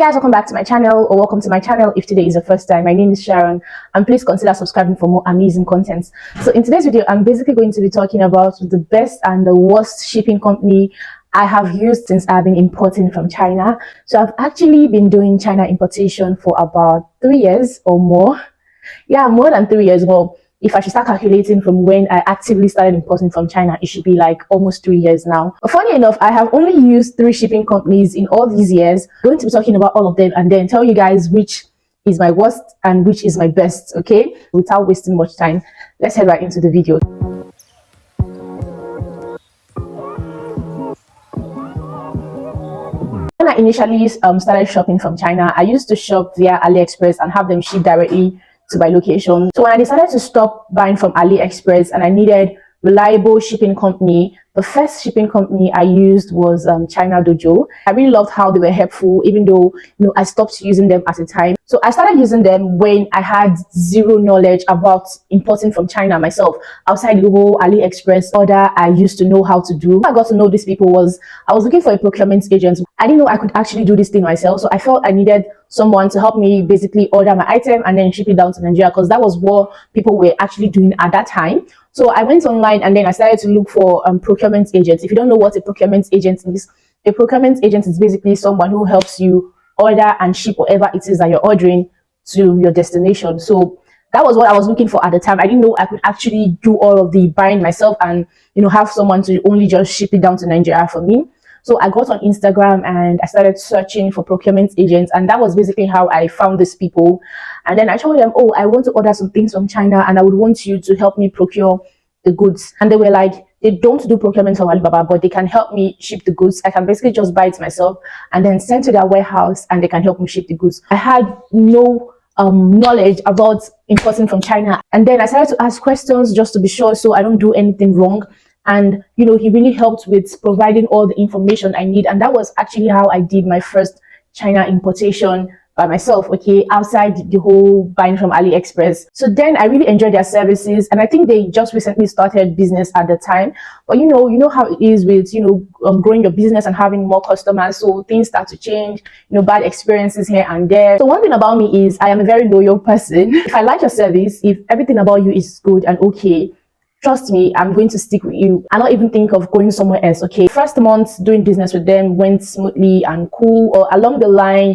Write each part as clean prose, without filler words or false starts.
Guys, welcome back to my channel, or welcome to my channel if today is your first time. My name is Sharon, and please consider subscribing for more amazing content. So in today's video, I'm basically going to be talking about the best and the worst shipping company I have used since I've been importing from China. So I've actually been doing China importation for about 3 years or more. Yeah, more than 3 years. Well, if I should start calculating from when I actively started importing from China, it should be like almost 3 years now. But funny enough, I have only used 3 shipping companies in all these years. I'm going to be talking about all of them and then tell you guys which is my worst and which is my best, okay? Without wasting much time, let's head right into the video. When I initially started shopping from China, I used to shop via AliExpress and have them shipped directly to my location. So when I decided to stop buying from AliExpress and I needed reliable shipping company, the first shipping company I used was China Dojo. I really loved how they were helpful, even though I stopped using them at a time. So I started using them when I had zero knowledge about importing from China myself. Outside the whole AliExpress order I used to know how to do. I got to know these people was I was looking for a procurement agent. I didn't know I could actually do this thing myself, so I felt I needed someone to help me basically order my item and then ship it down to Nigeria, because that was what people were actually doing at that time. So I went online and then I started to look for procurement agents. If you don't know what a procurement agent is, a procurement agent is basically someone who helps you order and ship whatever it is that you're ordering to your destination. So that was what I was looking for at the time. I didn't know I could actually do all of the buying myself and have someone to only just ship it down to Nigeria for me. So I got on Instagram and I started searching for procurement agents, and that was basically how I found these people. And then I told them, oh, I want to order some things from China and I would want you to help me procure the goods. And they were like, they don't do procurement from Alibaba, but they can help me ship the goods. I can basically just buy it myself and then send to their warehouse and they can help me ship the goods. I had no knowledge about importing from China. And then I started to ask questions just to be sure so I don't do anything wrong. And he really helped with providing all the information I need, and that was actually how I did my first China importation by myself, okay, outside the whole buying from AliExpress. So then I really enjoyed their services, and I think they just recently started business at the time. But you know how it is with growing your business and having more customers, so things start to change, bad experiences here and there. So one thing about me is I am a very loyal person. If I like your service, if everything about you is good and okay, trust me, I'm going to stick with you. I don't even think of going somewhere else, okay? First month doing business with them went smoothly and cool. Or along the line,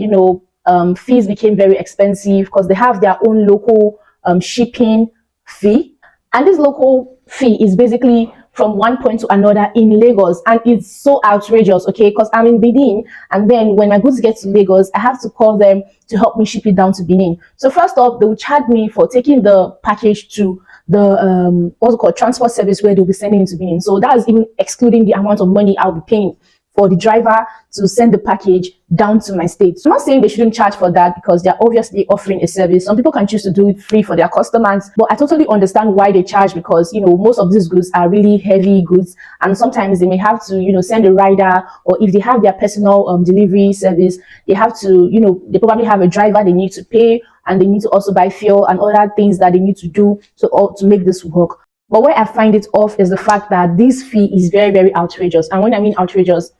fees became very expensive because they have their own local shipping fee. And this local fee is basically from one point to another in Lagos, and it's so outrageous, okay? Because I'm in Benin, and then when my goods get to Lagos, I have to call them to help me ship it down to Benin. So first off, they will charge me for taking the package to the what's called transport service where they'll be sending it to Benin. So that is even excluding the amount of money I'll be paying for the driver to send the package down to my state. So I'm not saying they shouldn't charge for that because they're obviously offering a service. Some people can choose to do it free for their customers, but I totally understand why they charge, because most of these goods are really heavy goods, and sometimes they may have to send a rider, or if they have their personal delivery service, they have to they probably have a driver they need to pay, and they need to also buy fuel and other things that they need to do to make this work. But where I find it off is the fact that this fee is very, very outrageous. And when I mean outrageous,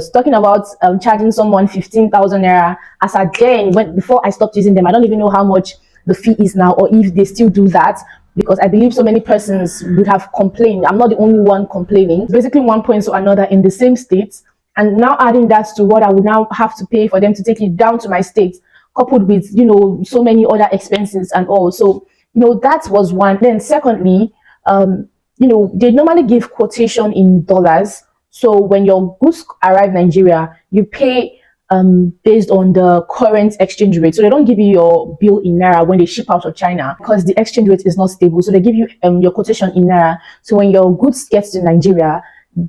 talking about charging someone 15,000 naira as at then, before I stopped using them. I don't even know how much the fee is now, or if they still do that, because I believe so many persons would have complained. I'm not the only one complaining. Basically one point to another in the same state, and now adding that to what I would now have to pay for them to take it down to my state, coupled with so many other expenses and all. So that was one. Then secondly, they normally give quotation in dollars. So when your goods arrive in Nigeria, you pay based on the current exchange rate. So they don't give you your bill in naira when they ship out of China, because the exchange rate is not stable. So they give you your quotation in naira. So when your goods get to Nigeria,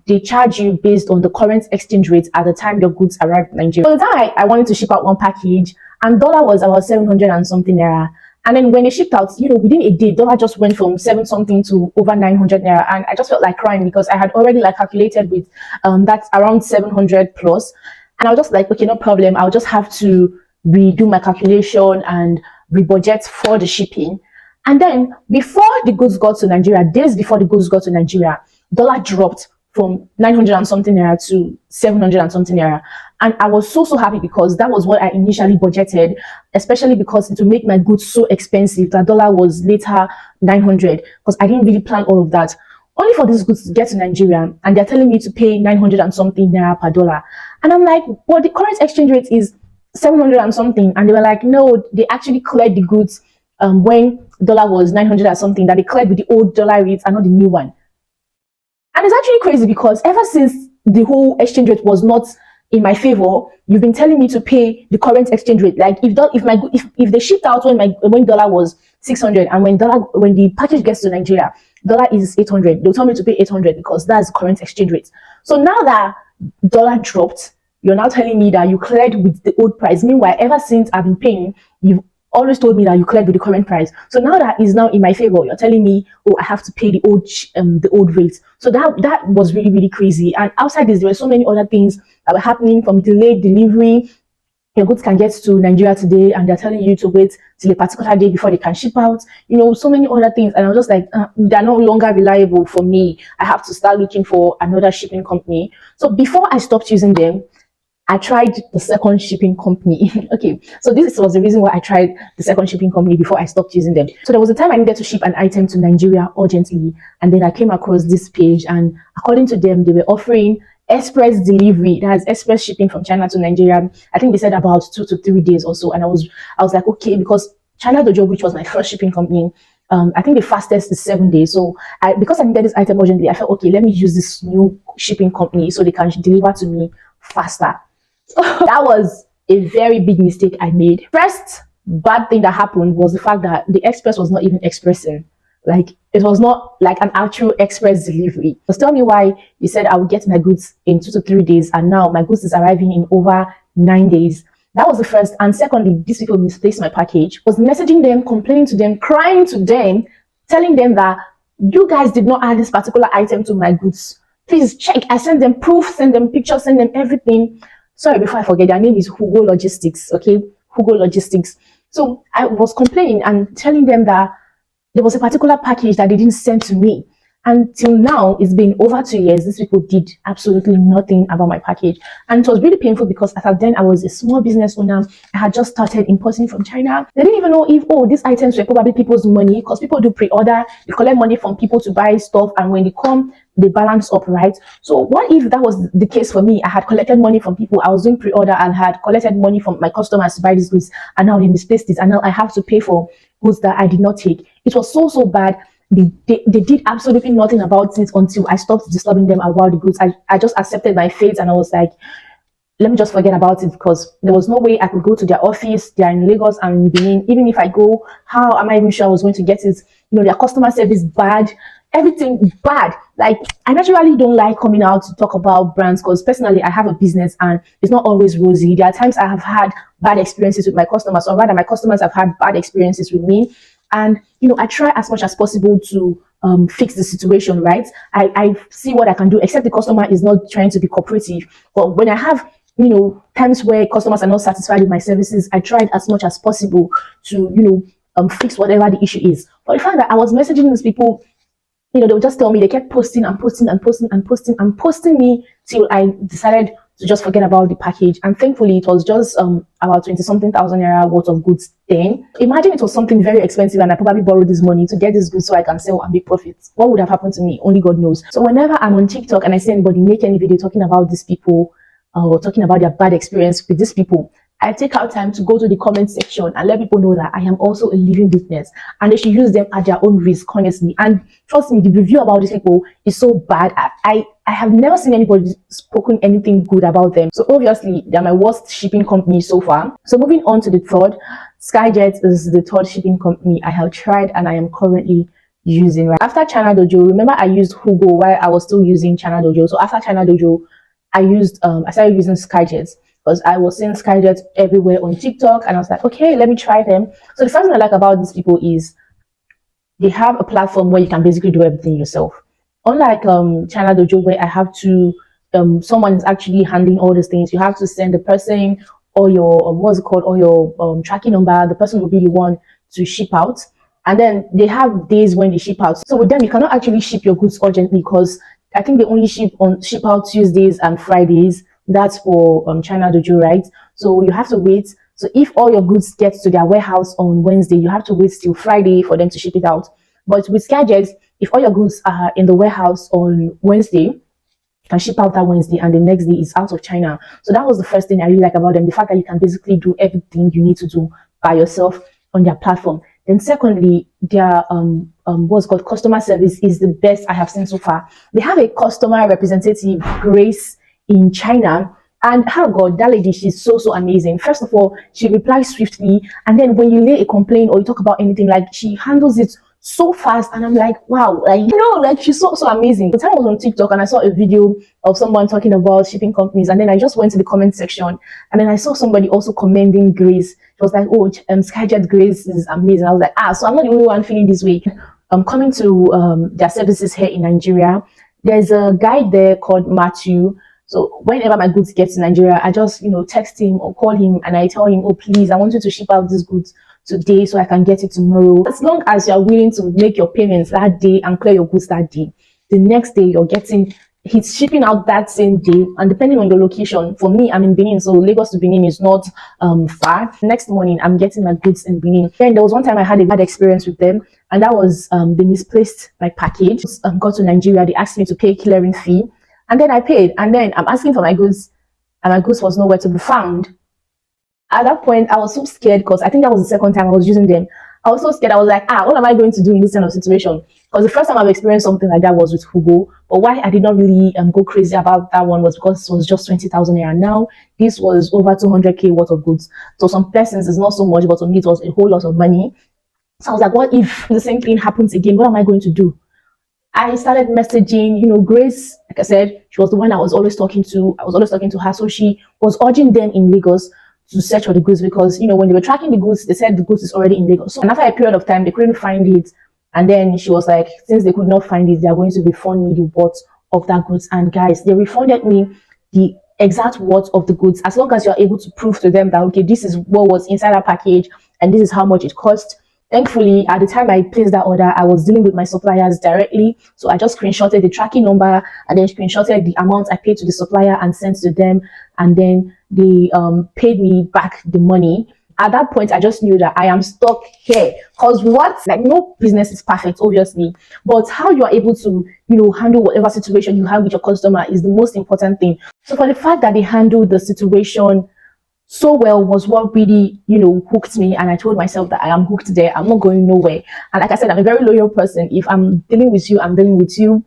they charge you based on the current exchange rate at the time your goods arrive in Nigeria. So the time I wanted to ship out one package, and dollar was about 700 and something naira. And then when it shipped out, within a day, dollar just went from 7 something to over 900 naira. And I just felt like crying, because I had already calculated with that's around 700 plus. And I was just like, okay, no problem. I'll just have to redo my calculation and rebudget for the shipping. And then before the goods got to Nigeria, days before the goods got to Nigeria, dollar dropped from 900 and something naira to 700 and something naira. And I was so happy because that was what I initially budgeted, especially because it would make my goods so expensive. That dollar was later 900 because I didn't really plan all of that. Only for these goods to get to Nigeria, and they're telling me to pay 900 and something naira per dollar. And I'm like, well, the current exchange rate is 700 and something. And they were like, no, they actually cleared the goods when dollar was 900 or something, that they cleared with the old dollar rates and not the new one. And it's actually crazy because ever since the whole exchange rate was not in my favor, you've been telling me to pay the current exchange rate. Like if they shipped out when dollar was 600, and when the package gets to Nigeria, dollar is 800, they'll tell me to pay 800 because that's the current exchange rate. So now that dollar dropped, you're now telling me that you cleared with the old price. Meanwhile, ever since I've been paying, you've always told me that you cleared with the current price. So now that is now in my favor, you're telling me, oh, I have to pay the old rate. So that was really, really crazy. And outside this, there were so many other things that were happening, from delayed delivery. Your goods can get to Nigeria today, and they're telling you to wait till a particular day before they can ship out. You know, so many other things. And I was just like, they're no longer reliable for me. I have to start looking for another shipping company. So before I stopped using them, I tried the second shipping company. Okay, so this was the reason why I tried the second shipping company before I stopped using them. So there was a time I needed to ship an item to Nigeria urgently, and then I came across this page, and according to them, they were offering express delivery. That's express shipping from China to Nigeria. I think they said about 2 to 3 days or so, and I was like, okay, because China Dojo, which was my first shipping company, I think the fastest is 7 days. So because I needed this item urgently, I felt, okay, let me use this new shipping company so they can deliver to me faster. That was a very big mistake I made. First bad thing that happened was the fact that the express was not even expressing. Like, it was not like an actual express delivery. Just tell me why you said I would get my goods in 2 to 3 days, and now my goods is arriving in over 9 days. That was the first. And secondly, these people misplaced my package. Was messaging them, complaining to them, crying to them, telling them that you guys did not add this particular item to my goods. Please check. I sent them proof, send them pictures, send them everything. Sorry, before I forget, their name is Hugo Logistics, okay? Hugo Logistics. So I was complaining and telling them that there was a particular package that they didn't send to me. Until now, it's been over 2 years. These people did absolutely nothing about my package. And it was really painful because as of then, I was a small business owner. I had just started importing from China. They didn't even know if, oh, these items were probably people's money, because people do pre-order. They collect money from people to buy stuff. And when they come, they balance up, right? So what if that was the case for me? I had collected money from people. I was doing pre-order and had collected money from my customers to buy these goods. And now they misplaced it. And now I have to pay for goods that I did not take. It was so bad. They did absolutely nothing about it until I stopped disturbing them about the goods. I just accepted my fate, and I was like, let me just forget about it, because there was no way I could go to their office. They are in Lagos and Benin. Even if I go, how am I even sure I was going to get it? You know, their customer service bad, everything bad. Like, I naturally don't like coming out to talk about brands, because personally I have a business and it's not always rosy. There are times I have had bad experiences with my customers, or rather my customers have had bad experiences with me. And, you know, I try as much as possible to fix the situation, right? I see what I can do, except the customer is not trying to be cooperative. But when I have, you know, times where customers are not satisfied with my services, I tried as much as possible to, you know, fix whatever the issue is. But the fact that I was messaging these people, you know, they would just tell me, they kept posting and posting and posting and posting and posting me till I decided to just forget about the package. And thankfully, it was just about 20-something thousand naira worth of goods then. Imagine it was something very expensive and I probably borrowed this money to get this goods so I can sell and make profits. What would have happened to me? Only God knows. So whenever I'm on TikTok and I see anybody make any video talking about these people, or talking about their bad experience with these people, I take out time to go to the comment section and let people know that I am also a living witness, and they should use them at their own risk, honestly. And trust me, the review about these people is so bad. I have never seen anybody spoken anything good about them. So obviously, they're my worst shipping company so far. So moving on to the third, Skyjet is the third shipping company I have tried and I am currently using. Right after China Dojo, remember I used Hugo while I was still using China Dojo. So after China Dojo, I started using Skyjet, because I was seeing Skyjet everywhere on TikTok, and I was like, okay, let me try them. So the first thing I like about these people is they have a platform where you can basically do everything yourself. Unlike China Dojo, where I have to, someone is actually handling all these things. You have to send the person or your, what's it called, or your tracking number. The person will be the one to ship out. And then they have days when they ship out. So with them, you cannot actually ship your goods urgently, because I think they only ship out Tuesdays and Fridays. That's for China Dojo, right? So you have to wait. So if all your goods get to their warehouse on Wednesday, you have to wait till Friday for them to ship it out. But with Skydjet, if all your goods are in the warehouse on Wednesday, can ship out that Wednesday, and the next day is out of China. So that was the first thing I really like about them, the fact that you can basically do everything you need to do by yourself on their platform. Then secondly, their what's called customer service is the best I have seen so far. They have a customer representative, Grace, in China. And oh God, that lady, she's so amazing. First of all, she replies swiftly, and then when you lay a complaint or you talk about anything, like she handles it so fast, and I'm like, wow, like like she's so amazing. The time I was on TikTok and I saw a video of someone talking about shipping companies, and then I just went to the comment section, and then I saw somebody also commending Grace. She was like, oh, Skyjet Grace is amazing. I was like, so I'm not the only one feeling this way. Coming to their services here in Nigeria, there's a guy there called Matthew. So whenever my goods get to Nigeria, I just, text him or call him, and I tell him, oh, please, I want you to ship out these goods today so I can get it tomorrow. As long as you're willing to make your payments that day and clear your goods that day, the next day he's shipping out that same day. And depending on your location, for me, I'm in Benin, so Lagos to Benin is not far. Next morning, I'm getting my goods in Benin. Then there was one time I had a bad experience with them, and that was they misplaced my package. Got to Nigeria, they asked me to pay clearing fee, and then I paid, and then I'm asking for my goods, and my goods was nowhere to be found. At that point, I was so scared, because I think that was the second time I was using them. I was so scared. I was like, what am I going to do in this kind of situation? Because the first time I've experienced something like that was with Hugo. But why I did not really go crazy about that one was because it was just 20,000 naira. Now, this was over 200k worth of goods. So some persons it's not so much, but to me it was a whole lot of money. So I was like, what if the same thing happens again? What am I going to do? I started messaging, Grace, like I said, she was the one I was always talking to. I was always talking to her. So she was urging them in Lagos to search for the goods, because when they were tracking the goods, they said the goods is already in Lagos. So and after a period of time, they couldn't find it, and then she was like, since they could not find it, they are going to refund me the worth of that goods. And guys, they refunded me the exact worth of the goods, as long as you're able to prove to them that, okay, this is what was inside that package and this is how much it cost. Thankfully, at the time I placed that order, I was dealing with my suppliers directly. So I just screenshotted the tracking number and then screenshotted the amount I paid to the supplier and sent to them. And then they paid me back the money. At that point, I just knew that I am stuck here. Because no business is perfect, obviously. But how you are able to, handle whatever situation you have with your customer is the most important thing. So for the fact that they handled the situation so well was what really, hooked me. And I told myself that I am hooked there. I'm not going nowhere. And like I said, I'm a very loyal person. If I'm dealing with you, I'm dealing with you.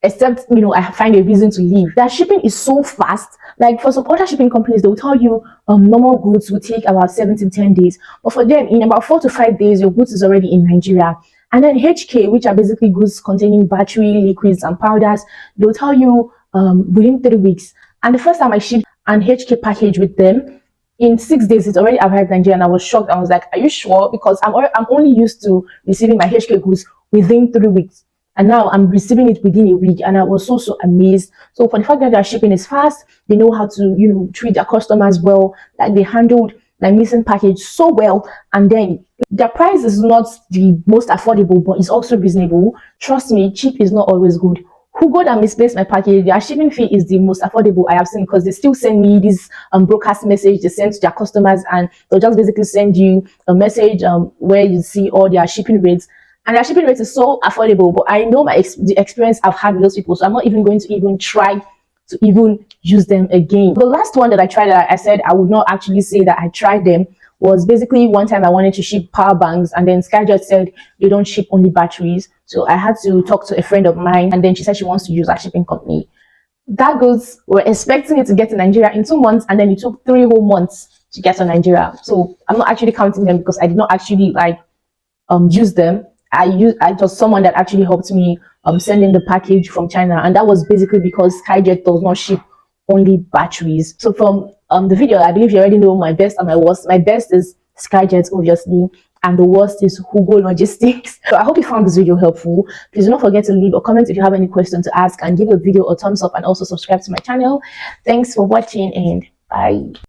Except, I find a reason to leave. Their shipping is so fast. Like for some other shipping companies, they'll tell you normal goods will take about 7 to 10 days. But for them, in about 4 to 5 days, your goods is already in Nigeria. And then HK, which are basically goods containing battery, liquids, and powders, they'll tell you within 3 weeks. And the first time I shipped an HK package with them, in 6 days, it already arrived in Nigeria, and I was shocked. I was like, are you sure? Because I'm only used to receiving my HK goods within 3 weeks. And now I'm receiving it within a week, and I was so amazed. So for the fact that their shipping is fast, they know how to, treat their customers well. Like they handled my missing package so well. And then their price is not the most affordable, but it's also reasonable. Trust me, cheap is not always good. Hugo that misplaced my package, their shipping fee is the most affordable I have seen, because they still send me this broadcast message they send to their customers, and they'll just basically send you a message where you see all their shipping rates. And their shipping rate is so affordable, but I know the experience I've had with those people, so I'm not even going to even try to even use them again. The last one that I tried, that I said I would not actually say that I tried them, was basically one time I wanted to ship power banks, and then Skyjet said they don't ship only batteries. So I had to talk to a friend of mine, and then she said she wants to use our shipping company. That goods were expecting it to get to Nigeria in 2 months, and then it took 3 whole months to get to Nigeria. So I'm not actually counting them, because I did not actually use them. I just someone that actually helped me sending the package from China, and that was basically because Skyjet does not ship only batteries. So from the video, I believe you already know my best and my worst. My best is Skyjet, obviously, and the worst is Hugo Logistics. So I hope you found this video helpful. Please do not forget to leave a comment if you have any question to ask, and give the video a thumbs up, and also subscribe to my channel. Thanks for watching, and bye.